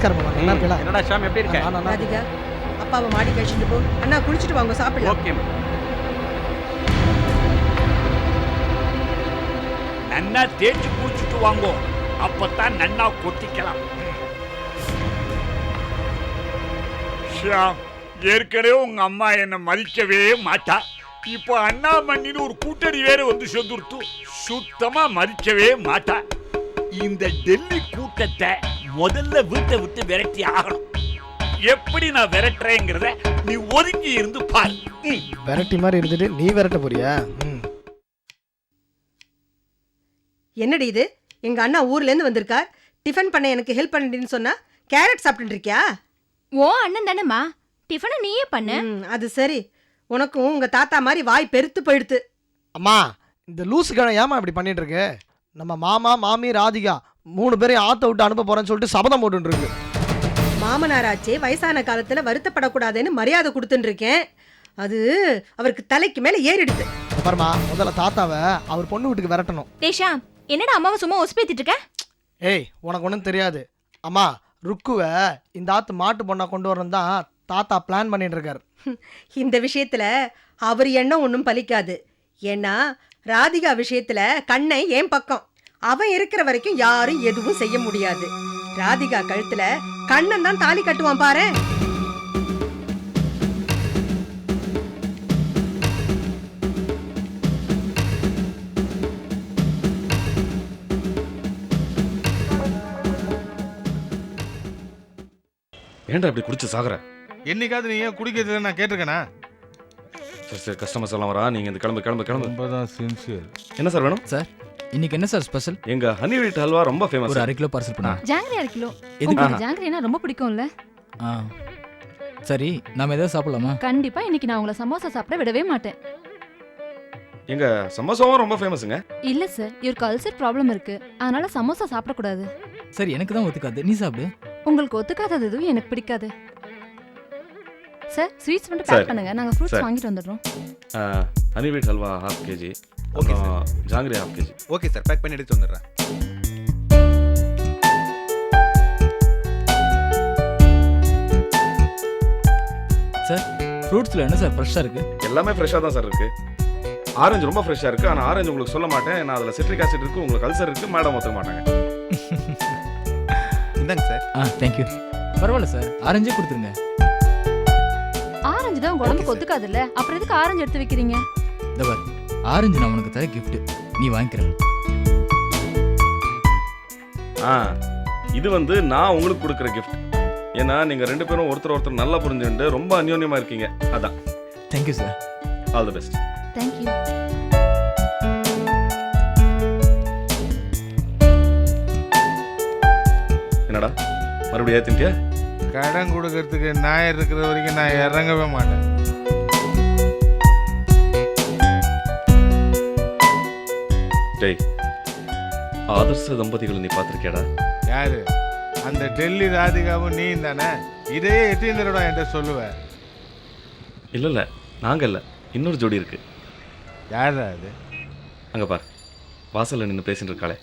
நமஸ்காரம் மாமா. நல்லா இருக்கல? என்னடா ஷாம் எப்படி இருக்க? ராதிகா அப்பாவை மாடி கழிச்சிட்டு போ. அண்ணா குளிச்சிட்டு வாங்க சாப்பிடலாம். ஓகே. நன்னா தேய்ச்சி குளிச்சுட்டு வாங்கோ, அப்பதான் நன்னா கொத்திக்கலாம். ஷாம், ஏற்கனவே உங்க அம்மா என்ன மதிக்கவே மாட்டா. இப்போ அண்ணா மண்ணின்னு ஒரு கூட்டணி வேற வந்து சேர்ந்துருத்து, சுத்தமா மதிக்கவே மாட்டா. இந்த டெல்லி கூட்டத்தை முதல்ல வீட்டை விட்டு விரட்டி ஆகணும். எப்படி நான் விரட்டுறேங்கிறத நீ ஒதுங்கி இருந்து பாரு. விரட்டி மாதிரி இருந்துட்டு நீ விரட்ட போறியா? என்னடி இது? எங்க அண்ணா ஊர்ல இருந்து வந்திருக்கார். டிஃபன் பண்ண எனக்கு ஹெல்ப் பண்ணின்னு சொன்னா கேரட் சாப்பிட்டு இருக்கியா? ஓ அண்ணன் தானேம்மா, டிஃபனை நீயே பண்ண. அது சரி. உனக்கும் உங்க தாத்தா மாதிரி வாய் பெருத்து போயிடுத்து. அம்மா, இந்த லூசுக்கான ஏமா இப்படி பண்ணிட்டு இருக்கு? நம்ம மாமா மாமி ராதிகா 3 பேரையும் ஆத்த விட்டு அனுப்ப போறேன்னு சொல்லிட்டு சபதம் போட்டு இருக்கு. மாமனாராச்சே வயசான காலத்துல வருத்தப்படக்கூடாதுன்னு மரியாதை கொடுத்துட்டு இருக்கேன். அது அவருக்கு தலைக்கு மேல ஏறிடுது. அப்புறமா முதல்ல தாத்தாவை அவர் பொண்ணு வீட்டுக்கு விரட்டணும். டேஷா, என்னடா அம்மாவை சும்மா ஒஸ்பேத்திட்டு இருக்க? ஏய், உனக்கு ஒன்றும் தெரியாது. அம்மா, ருக்குவை இந்த ஆத்து மாட்டு பொண்ணா கொண்டு வரணும் தான் தாத்தா பிளான் பண்ணிட்டு இருக்காரு. இந்த விஷயத்துல அவர் எண்ணம் ஒன்றும் பலிக்காது. ஏன்னா ராதிகா விஷயத்துல கண்ணை என் பக்கம். அவன் இருக்கிற வரைக்கும் யாரும் எதுவும் செய்ய முடியாது. ராதிகா கழுத்துல கண்ணன் தான் தாலி கட்டுவான் பாரு. ஏன்டா இப்படி குடிச்சு சாகுற? என்னைக்காவது நீ ஏன் குடிக்கிறது நான் கேட்டிருக்கேனா? சரி சரி, கஸ்டமர்ஸ் எல்லாம் வரா, நீங்க இந்த கிளம்பு கிளம்பு கிளம்பு. ரொம்ப தான் சின்சியர். என்ன சார் வேணும்? சார் இன்னைக்கு என்ன சார் ஸ்பெஷல்? எங்க ஹனி வீட் ஹல்வா ரொம்ப ஃபேமஸ். ஒரு 1/2 கிலோ பார்சல் பண்ணா. ஜாங்கிரி 1/2 கிலோ. எதுக்கு? உங்களுக்கு ஜாங்கிரினா ரொம்ப பிடிக்கும்ல? சரி, நாம ஏதாவது சாப்பிடலாமா? கண்டிப்பா இன்னைக்கு நான் உங்களை சமோசா சாப்பிட விடவே மாட்டேன். எங்க சமோசாவும் ரொம்ப ஃபேமஸ்ங்க. இல்ல சார், இவருக்கு அல்சர் ப்ராப்ளம் இருக்கு, அதனால சமோசா சாப்பிடக்கூடாது. சரி, எனக்கு தான் ஒத்துக்காது, நீ சாப்பிடு. உங்களுக்கு ஒத்துக்காதது எதுவும் எனக்கு பிடிக்காது. சார் ஸ்வீட்ஸ் மட்டும் பேக் பண்ணுங்க, நாங்க ஃப்ரூட்ஸ் வாங்கிட்டு வந்துடுறோம். Honey wheat halwa 1/2 kg. Okay sir. Jangiri 1/2 kg. Okay sir, pack பண்ணி எடுத்து வந்துடுறேன். சார் ஃப்ரூட்ஸ்ல என்ன சார் ஃப்ரெஷ்ஷா இருக்கு? எல்லாமே ஃப்ரெஷ்ஷா தான் சார் இருக்கு. ஆரஞ்சு ரொம்ப ஃப்ரெஷ்ஷா இருக்கு. ஆனா ஆரஞ்சு உங்களுக்கு சொல்ல மாட்டேன், நான் அதுல சிட்ரிக் ஆசிட் இருக்கு, உங்களுக்கு அல்சர் இருக்கு, மேடம் ஒத்துக்க மாட்டாங்க. இந்தாங்க சார். Thank you. பரவாயில்ல சார், ஆரஞ்சே கொடுத்துருங்க. ஆரஞ்சு தான் உங்க உடம்புக்கு ஒத்துக்காதுல்ல, அப்புறம் எதுக்கு ஆரஞ்சு எடுத்து வைக்கிறீங்க? இந்த பாரு, ஆரஞ்சு நான் உனக்கு தர gift, நீ வாங்கிக்கிற. இது வந்து நான் உங்களுக்கு கொடுக்குற gift. ஏன்னா நீங்க 2 பேரும் ஒருத்தர் நல்லா புரிஞ்சுட்டு ரொம்ப அந்யோன்யமா இருக்கீங்க. அதான். Thank you sir. All the best. Thank you. என்னடா மறுபடியும் ஏத்திட்டியா? கடன் கொடுக்கறதுக்கு நாயர் இருக்கிற வரைக்கும் நான் இறங்கவே மாட்டேன். டேய், ஆதர்ச தம்பதிகளை நீ பார்த்திருக்கியாடா? யாரு? அந்த டெல்லி ராதிகாவும் நீ தானே? இதையே எத்தனை தடவை என்கிட்ட சொல்லுவ? இல்ல நாங்க இல்ல, இன்னொரு ஜோடி இருக்கு. யாரா அது? அங்க பார், வாசல்ல நின்று பேசிட்டு இருக்காளே.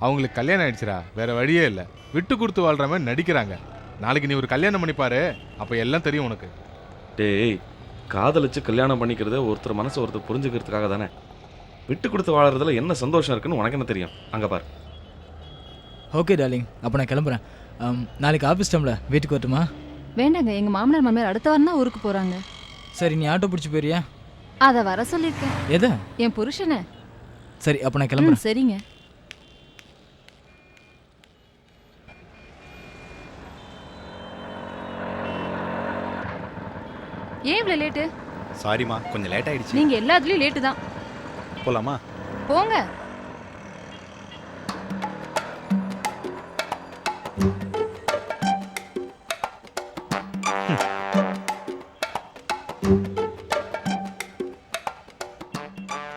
அவங்களுக்கு கல்யாணம் ஆயிடுச்சுரா, வேற வழியே இல்லை. விட்டு கொடுத்து வாழ்ற மாதிரி நடிக்கிறாங்க. நாளைக்கு நீ ஒரு கல்யாணம் பண்ணிப்பாரு, அப்போ எல்லாம் தெரியும் உனக்கு. டேய், காதலிச்சு கல்யாணம் பண்ணிக்கிறது ஒருத்தர் மனசு ஒருத்தர் புரிஞ்சுக்கிறதுக்காக தானே. விட்டு கொடுத்து வாழறதுல என்ன சந்தோஷம் இருக்குன்னு உனக்கு என்ன தெரியும்? அங்கே பார். ஓகே டார்லிங், அப்போ நான் கிளம்புறேன். நாளைக்கு ஆஃபீஸ் டைமில் வீட்டுக்கு வரட்டுமா? வேண்டாங்க, எங்கள் மாமனார் மாமியார் அடுத்த வாரம் தான் ஊருக்கு போகிறாங்க. சரி, நீ ஆட்டோ பிடிச்சி போயிறியா? அதை வர சொல்லியிருக்கேன். எதை? என் புருஷனை. சரி, அப்போ நான் கிளம்புறேன். சரிங்க. ஏன் இவ்வளோ லேட்டு? சாரிமா, கொஞ்சம் லேட் ஆயிடுச்சு. நீங்க எல்லாத்துலயும் லேட்டு தான். போலாமா? போங்க.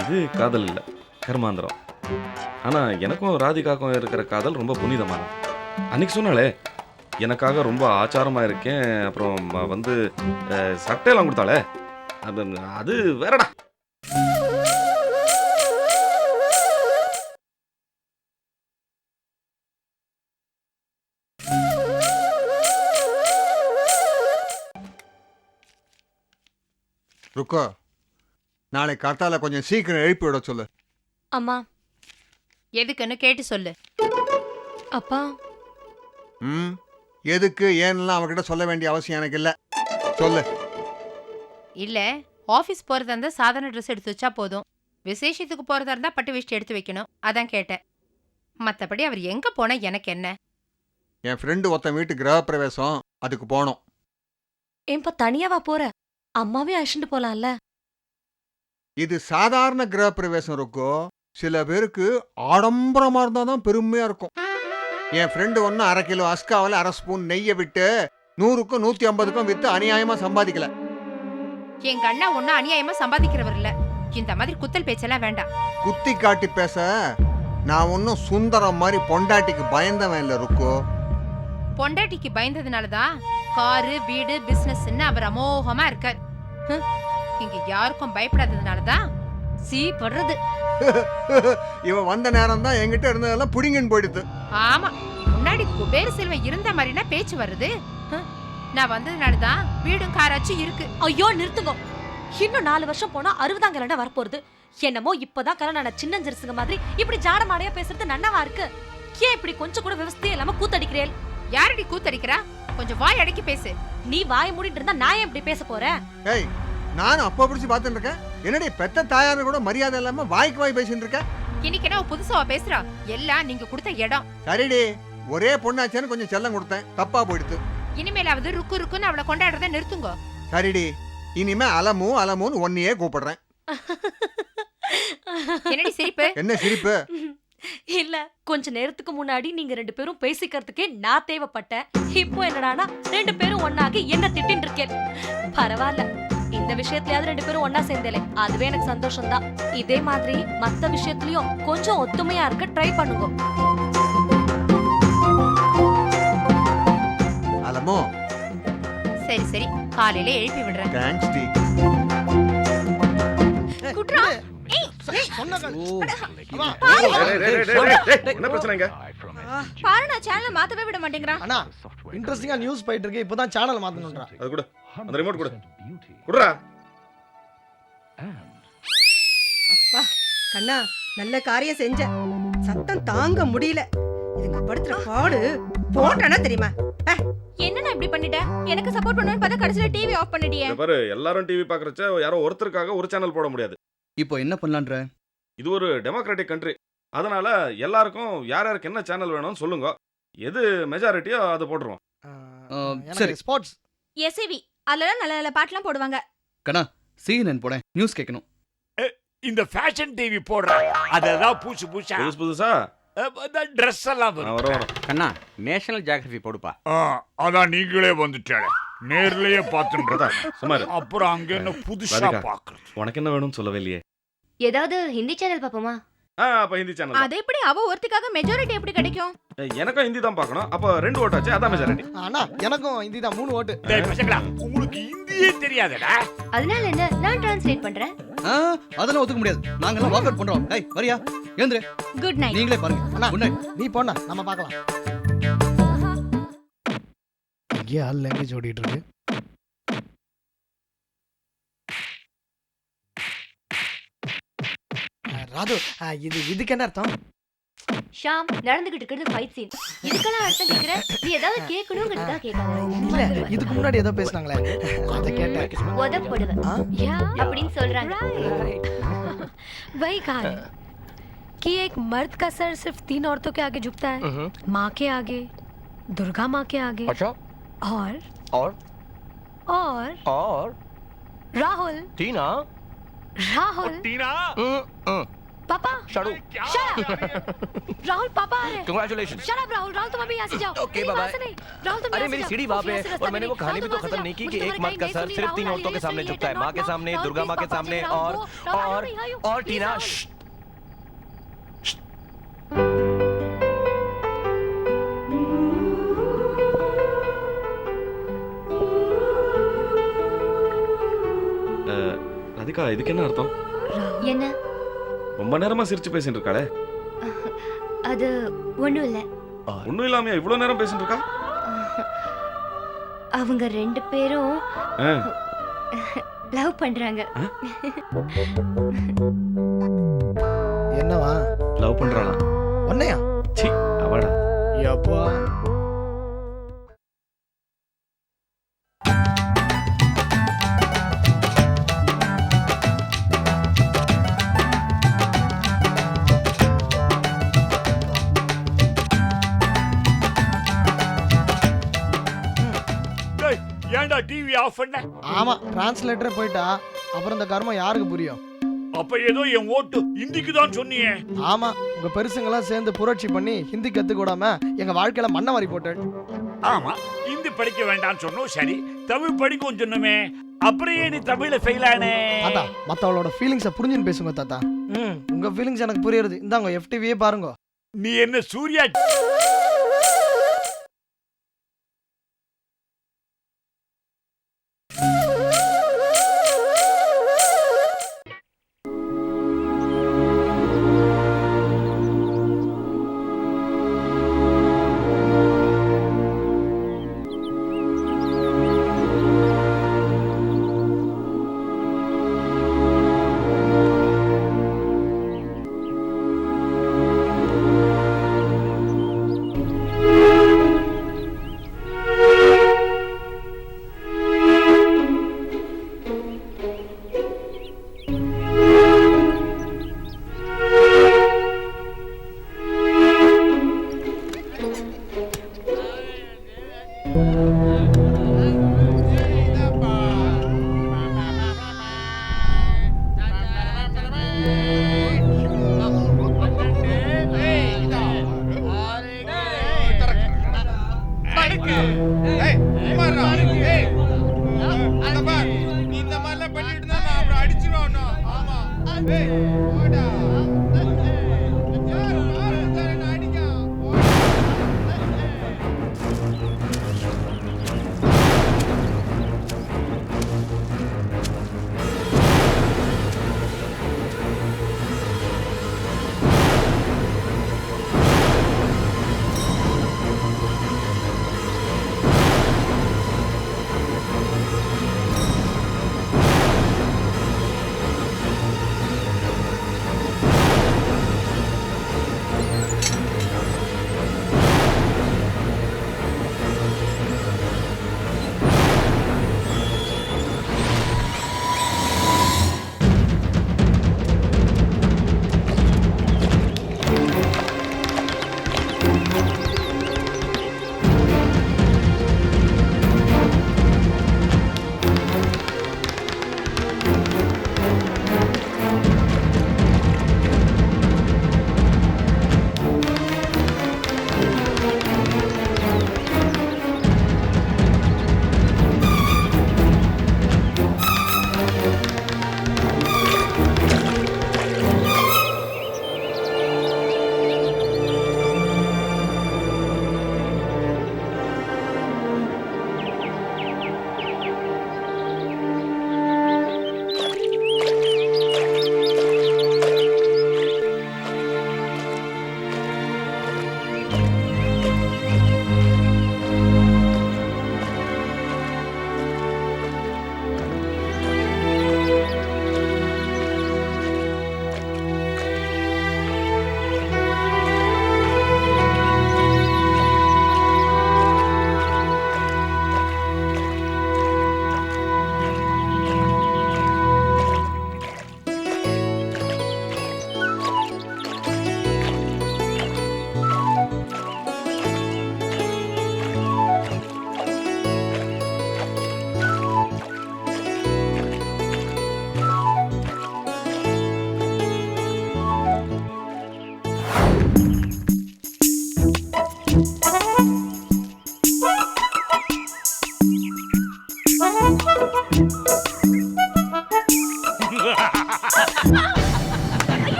இது காதல் இல்லை, கர்மாந்திரம். ஆனால் எனக்கும் ராதிகாக்கும் இருக்கிற காதல் ரொம்ப புனிதமானது. அன்னைக்கு சொன்னாலே எனக்காக ரொம்ப ஆச்சாரமாக இருக்கேன், அப்புறம் வந்து சட்டையெல்லாம் கொடுத்தாலே, அது வேறடா. ருக்கோ நாளை காத்தால கொஞ்சம் சீக்கிரம் எழுப்பி விட சொல்லு. அம்மா எதுக்குன்னு கேட்டு சொல்லு. அப்பா ம் எதுக்கு ஏன்னுலாம் அவகிட்ட சொல்ல வேண்டிய அவசியம் எனக்கு இல்லை. சொல்லு. இல்ல ஆபீஸ் போறதா இருந்தா சாதாரண ட்ரெஸ் எடுத்து வச்சா போதும். விசேஷத்துக்கு போறதா இருந்தா பட்டு வேஷ்டி எடுத்து வைக்கணும். அதான் கேட்டேன். மத்தபடி அவர் எங்க போனா எனக்கு என்ன? என் ஃப்ரெண்டு ஒருத்தன் வீட்டு கிரகப்பிரவேசம், அதுக்கு போனோம். ஏன்பா தனியாவா போற? அம்மாவே அழைச்சிட்டு போலாம்ல. இது சாதாரண கிரகப்பிரவேசம் இருக்கோ. சில பேருக்கு ஆடம்பரமா இருந்தா தான் பெருமையா இருக்கும். என் ஃப்ரெண்டு ஒன்னும் 1/2 கிலோ அஸ்காவில் 1/2 ஸ்பூன் நெய்யை விட்டு 100க்கும் 150க்கும் வித்து அநியாயமா சம்பாதிக்கல. எங்க அண்ணா ஒன்னும் அநியாயமா சம்பாதிக்கிறவர் இல்ல. இந்த மாதிரி குத்தல் பேச்செல்லாம் வேண்டாம். குத்தி காட்டி பேச நான் ஒன்னும் சுந்தரம் மாதிரி பொண்டாட்டிக்கு பயந்தவன் இல்லை ருக்கோ. பொண்டாட்டிக்கு பயந்ததுனாலதான் காரு வீடு பிசினஸ்ன்னு அவர் அமோகமா இருக்கார். இங்க யாருக்கும் பயப்படாததுனாலதான் சீ படுறது. இவன் வந்த நேரம் தான் என்கிட்ட இருந்ததெல்லாம் புடிங்கன்னு போயிடுது. ஆமா, முன்னாடி குபேர செல்வம் இருந்த மாதிரினா பேச்சு வருது. நான் வந்ததுனாலதான் வீடும் காராச்சும் இருக்கு. ஐயோ நிறுத்துங்க. இன்னும் 4 வருஷம் போனா 60ஆம் கல்யாணம் வரப்போறது. என்னமோ இப்பதான் கல்யாணம் சின்னஞ்சிறுசுங்க மாதிரி இப்படி ஜாடமாடையா பேசுறது நன்னவா இருக்கு? ஏன் இப்படி கொஞ்சம் கூட விவசாயம் இல்லாம கூத்தடிக்கிறேன்? யாரடி கூத்தடிக்கிறா? கொஞ்சம் வாய் அடக்கி பேசு. நீ வாய் மூடிட்டு இருந்தா நான் ஏன் இப்படி பேச போறேன்? ஏய் நானும் அப்பா பிடிச்சி பார்த்துட்டு இருக்கேன். என்னடி பெத்த தாயாரு கூட மரியாதை இல்லாம வாய்க்கு வாய் பேசிட்டு இருக்க. இன்னைக்கு என்ன புதுசாவா பேசுறா? எல்லாம் நீங்க கொடுத்த இடம். சரிடி, ஒரே பொண்ணாச்சேன்னு கொஞ்சம் செல்லம் கொடுத்தேன், தப்பா போயிடுத்து. இனிமேலாவது ருக்கு ருக்குன்னு அவளை கொண்டாடுறத நிறுத்துங்க. சரிடி, இனிமே அலமுன்னு ஒன்னையே கூப்பிடுறேன். என்னடி சிரிப்பு? என்ன சிரிப்பு? இல்ல கொஞ்ச நேரத்துக்கு முன்னாடி நீங்க 2 பேரும் பேசிக்கிறதுக்கே நான் தேவைப்பட்டேன். இப்போ என்னடானா 2 பேரும் ஒன்னாகி என்ன திட்டின்னு இருக்கேன். பரவாயில்ல, இந்த விஷயத்துலயாவது 2 பேரும் ஒன்னா சேர்ந்தேலே, அதுவே எனக்கு சந்தோஷம் தான். இதே மாதிரி மத்த விஷயத்துலயும் கொஞ்சம் ஒத்துமையா இருக்க ட்ரை பண்ணுங்க. அலமோ சரி சரி, காலையில எழுப்பி விடுறேன். Thanks D. குட்ரா சொன்ன கால். என்ன பிரச்சனைங்க? பாரு நான் சேனலை மாத்தவே விட மாட்டேங்கிறான். அண்ணா இன்ட்ரெஸ்டிங்கா நியூஸ் போயிட்டு இருக்கு. இப்பதான் சேனல் மாத்தணும்ன்றா. அது கூட அந்த ரிமோட் கூட குடுறா. அப்பா கண்ணா, நல்ல காரியம் செஞ்ச. சத்தம் தாங்க முடியல. இதுங்க படுத்துற பாடு போட்டானா தெரியுமா? என்னண்ணா இப்படி பண்ணிட்ட? எனக்கு சப்போர்ட் பண்ணுவேன்னு பார்த்தா கடைசியில டிவி ஆஃப் பண்ணிட்டியே. இங்க பாரு, எல்லாரும் டிவி பாக்குறச்ச யாரோ ஒருத்தருக்காக ஒரு சேனல் போட முடியாது. இப்போ என்ன பண்ணலான்ற? இது ஒரு டெமோக்ராட்டிக் கண்ட்ரி. அதனால எல்லாருக்கும் யார் யாருக்கு என்ன சேனல் வேணும்னு சொல்லுங்க. எது மெஜாரிட்டியோ அதை போட்டுருவோம். சரி. ஸ்போர்ட்ஸ் எஸ்ஐவி அதுல நல்ல நல்ல பாட்டுலாம் போடுவாங்க. கண்ணா CNN போட நியூஸ் கேட்கணும். இந்த ஃபேஷன் டிவி போடுற அதெல்லாம் புதுசு புதுசா புதுசு புதுசா ட்ரெஸ் எல்லாம் வரும். வரும். கண்ணா நேஷனல் ஜியோகிராஃபி போடுப்பா. அதான் நீங்களே வந்துட்டாலே, நேர்லயே பார்த்துன்றதா. சுமார். அப்புறம் அங்க என்ன புதுசா ராதிகா, பாக்குறது? உனக்கு என்ன வேணும்னு சொல்லவே இல்லையே. ஏதாவது ஹிந்தி சேனல் பாப்போமா? அப்ப ஹிந்தி சேனல். அது எப்படி அவ ஒருத்திக்காக மெஜாரிட்டி எப்படி கிடைக்கும்? எனக்கும் ஹிந்தி தான் பார்க்கணும். அப்ப 2 ஓட்டாச்சு, அதான் மெஜாரிட்டி. அண்ணா எனக்கும் ஹிந்தி தான் 3 ஓட்டு. டேய் பசங்களா, உங்களுக்கு ஹிந்தியே தெரியாதடா. அதனால என்ன, நான் டிரான்ஸ்லேட் பண்றேன். அதெல்லாம் ஒத்துக்க முடியாது. நாங்கெல்லாம் வாக் அவுட் பண்றோம். ஏய் வரியா? எழுந்துரு. Good night. நீங்களே பாருங்க. அண்ணா குட் நைட். நீ போண்ணா, நம்ம பார்க்கலாம். இங்கே ஆல் லாங்குவேஜ் ஓடிட்டு இருக்கு. ராது, இதுக்கு என்ன அர்த்தம்? ஷாம், நடந்துகிட்டு இருக்கிறது ஃபைட் சீன். இதுக்கெல்லாம் அர்த்தம் கேக்குற? நீ ஏதாவது கேட்கணும்ங்கிறதுக்காக கேட்காத. இல்ல இதுக்கு முன்னாடி ஏதோ பேசுனாங்களே, அதை கேட்டேன். உதப்படுவேன் அப்படின்னு சொல்றாங்க. वही कहा है कि एक मर्द का सर सिर्फ 3 औरतों के आगे झुकता है, माँ के आगे, दुर्गा माँ के आगे, अच्छा और राहुल टीना टीना पापा शाडू राहुल पापा आ रहे हैं। Congratulation. Shut up Rahul Rahul तुम अभी यहाँ से जाओ। ओके, नहीं, बाय वहाँ से नहीं। राहुल तुम अरे यहाँ से मेरी जाओ। सीढ़ी वहाँ पे तुम है ऐसे और रास्ते मैंने में वो कहानी भी तो राहुल, खत्म तुम नहीं की वहाँ कि से एक जाओ। मर्द का मुझे सर तुम्हारी सिर्फ गाड़ी 3 नहीं औरतों के सुनी, सामने राहुल, झुकता है। माँ के राहुल, सामने, राहुल, दुर्गा माँ के please, सामने पापा, और राहुल, और नहीं, आयु, और please, टीना राहुल। ராதிகா, இதுக்கு என்ன அர்த்தம்? என்ன? ரொம்ப நேரமா சிரிச்சு பேசிட்டு இருக்காளே. அது ஒண்ணும் இல்ல. ஒண்ணும் இல்லாம இவ்வளவு நேரம் பேசிட்டு இருக்கா? அவங்க 2 பேரும் லவ் பண்றாங்க. என்னவா லவ் பண்றாளாம். ஒன்னையா? சி அவடா. யப்பா. டேய், ஏன்டா டிவி ஆஃப் பண்ண? ஆமா, டிரான்ஸ்லேட்டரே போயிட்டா அப்புறம் இந்த கர்மம் யாருக்கு புரியும்? அப்ப ஏதோ என் ஓட்டு ஹிந்திக்கு தான் சொன்னியே. ஆமா, உங்க பெருசுங்கெல்லாம் சேர்ந்து புரட்சி பண்ணி ஹிந்தி கத்துக்க விடாம எங்க வாழ்க்கையில மண்ணை வாரி போட்டேன். ஆமா, ஹிந்தி படிக்க வேண்டாம்னு சொன்னோம். சரி, தமிழ் படிக்கும் சொன்னோமே, அப்புறம் ஏன் நீ தமிழ்ல ஃபெயில் ஆனே? தாத்தா, மத்தவளோட ஃபீலிங்ஸை புரிஞ்சுன்னு பேசுங்க தாத்தா. உங்க ஃபீலிங்ஸ் எனக்கு புரியுது. இந்தாங்க FTVயே பாருங்க. நீ என்ன சூர்யா?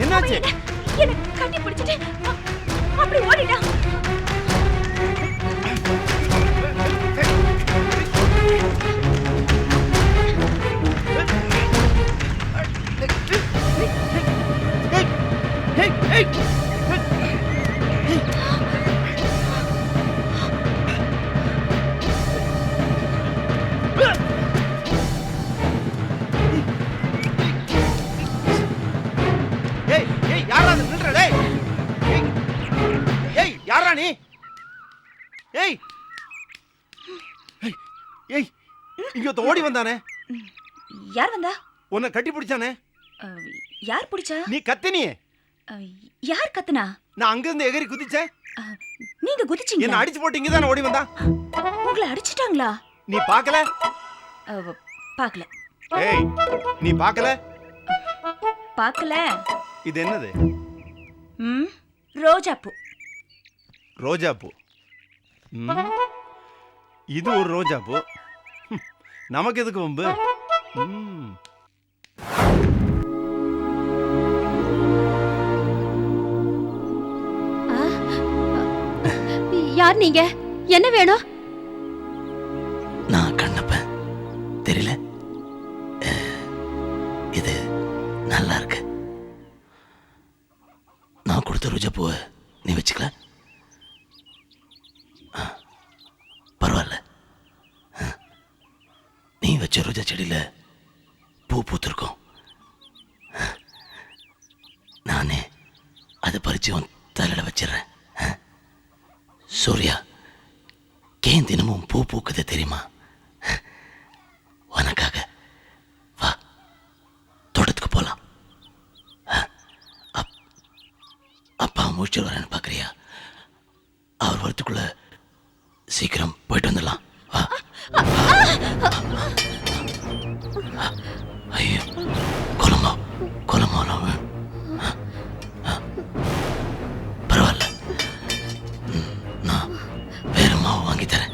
என்னாச்சு? என்ன கட்டி பிடிச்சிட்டு அப்படி ஓடிட்டான். நீ ஏய் ஏய், ஏய் இங்க ஒருத்தன் ஓடி வந்தானே. யார் வந்தா? உன்னை கட்டி பிடிச்சானே. யார் பிடிச்சா? நீ கத்தினியே. யார் கத்துனா? நான் அங்கிருந்து எகிரி குதிச்சேன். நீங்க குதிச்சீங்க. என்ன அடிச்சு போட்டு இங்க தானே ஓடி வந்தான். உங்களை அடிச்சிட்டாங்களா? நீ பார்க்கல? பார்க்கல. ஏய் நீ பார்க்கல? பார்க்கல. இது என்னது? ரோஜா பூ. ரோஜா பூ. இது ஒரு ரோஜா பூ. நமக்கு எதுக்கு வம்பு? யார் நீங்க? என்ன வேணும்? நான் கண்ணப்பன், தெரியல? இது நல்லா இருக்கு. நான் கொடுத்த ரோஜா பூவை நீ வச்சுக்கல? பரவாயில்ல. நீ வச்ச ரோஜா செடியில பூ பூத்திருக்கும். நானே அதை பறிச்சு உன் தலையில வச்சிடறேன். சூர்யா, ஏன் தினமும் பூ பூக்குது தெரியுமா? உனக்காக. வா, தோட்டத்துக்கு போலாம். அப்பா முடிச்சு வரேன்னு பார்க்குறியா? அவர் வரத்துக்குள்ள சீக்கிரம் போயிட்டு வந்துடலாம். வா. ஐயோ, கொலமாலாம் பரவாயில்ல. நான் வேற மாவு வாங்கி தரேன்.